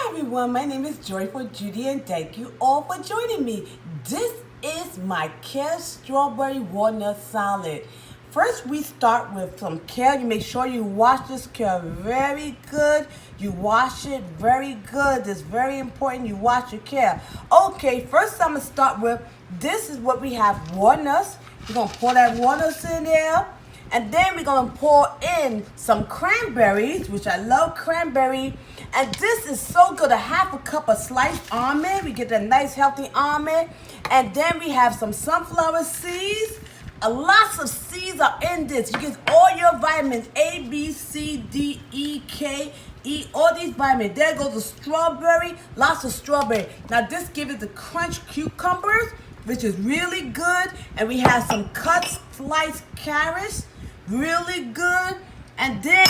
everyone, my name is Joyful Judy and thank you all for joining me. This is my kale strawberry walnut salad. First we start with some kale. You make sure you wash this kale very good. You wash it very good. It's very important you wash your kale. Okay, first I'm going to start with, this is what we have, walnuts. We're going to pour that walnuts in there. And then we're going to pour in some cranberries, which I love cranberry. And this is so good, a half a cup of sliced almond. We get that nice healthy almond. And then we have some sunflower seeds. Lots of seeds are in this. You get all your vitamins, A, B, C, D, E, K, E, all these vitamins. There goes the strawberry, lots of strawberry. Now this gives it the crunch cucumbers, which is really good. And we have some cut sliced carrots, really good. And then,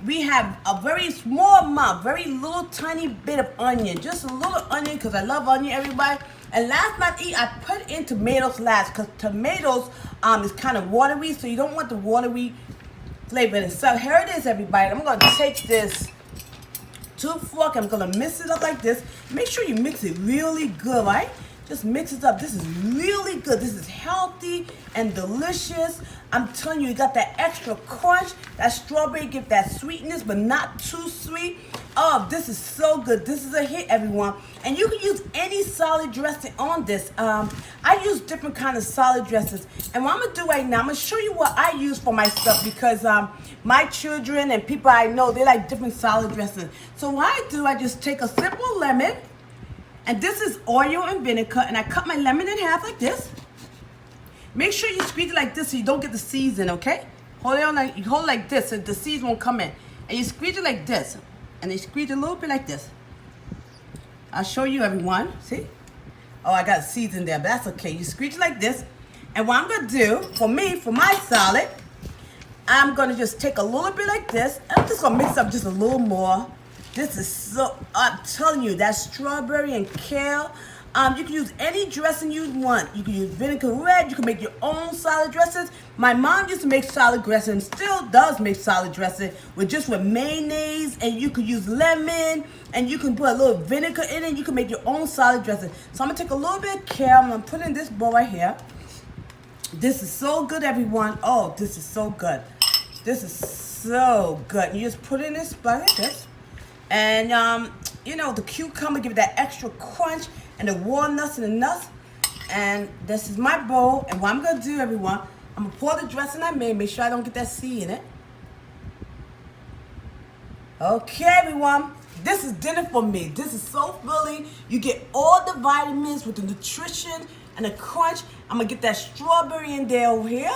we have a very small amount, very little tiny bit of onion. Just a little onion because I love onion, everybody. And last but not least, I put in tomatoes last because tomatoes is kind of watery, so you don't want the watery flavor. So here it is, everybody. I'm going to take this to a fork. I'm going to mix it up like this. Make sure you mix it really good, right? Just mix it up. This is really good. This is healthy and delicious. I'm telling you, you got that extra crunch. That strawberry gives that sweetness, but not too sweet. Oh, this is so good. This is a hit, everyone. And you can use any salad dressing on this. I use different kind of salad dressings. And what I'm going to do right now, I'm going to show you what I use for my stuff because my children and people I know, they like different salad dressings. So what I do, I just take a simple lemon. And this is oil and vinegar, and I cut my lemon in half like this. Make sure you squeeze it like this so you don't get the seeds in, okay? Hold it on like, you hold it like this so the seeds won't come in. And you squeeze it like this. And you squeeze it a little bit like this. I'll show you, everyone. See? Oh, I got seeds in there, but that's okay. You squeeze it like this. And what I'm going to do, for my salad, I'm going to just take a little bit like this. And I'm just going to mix up just a little more. This is so, I'm telling you, that strawberry and kale. You can use any dressing you want. You can use vinegar red. You can make your own salad dressings. My mom used to make salad dressing, still does make salad dressing with mayonnaise, and you could use lemon, and you can put a little vinegar in it. You can make your own salad dressing. So I'm gonna take a little bit of kale. I'm gonna put it in this bowl right here. This is so good, everyone. Oh, this is so good. This is so good. You just put it in this spot like this. And, you know, the cucumber give it that extra crunch, and the walnuts and the nuts. And this is my bowl. And what I'm going to do, everyone, I'm going to pour the dressing I made. Make sure I don't get that seed in it. Okay, everyone. This is dinner for me. This is so filling. You get all the vitamins with the nutrition and the crunch. I'm going to get that strawberry in there over here.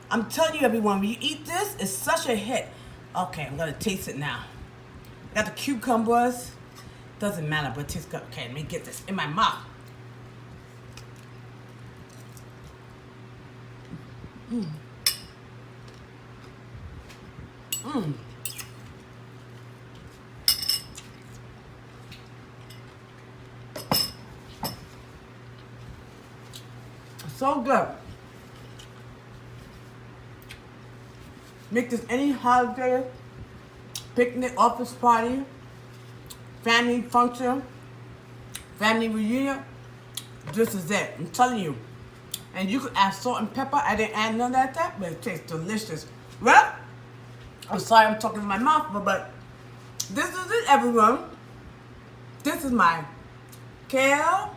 I'm telling you, everyone, when you eat this, it's such a hit. Okay, I'm going to taste it now. Got the cucumbers. Doesn't matter, but it tastes good. Okay, let me get this in my mouth. Mmm. Mmm. So good. Make this any holiday, picnic, office party, family function, family reunion. This is it. I'm telling you. And you could add salt and pepper. I didn't add none of that, but it tastes delicious. Well, I'm sorry I'm talking in my mouth, but this is it, everyone. This is my kale,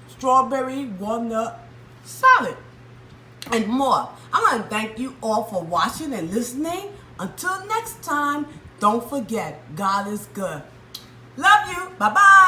strawberry, walnut salad, and more. I want to thank you all for watching and listening. Until next time, don't forget, God is good. Love you. Bye-bye.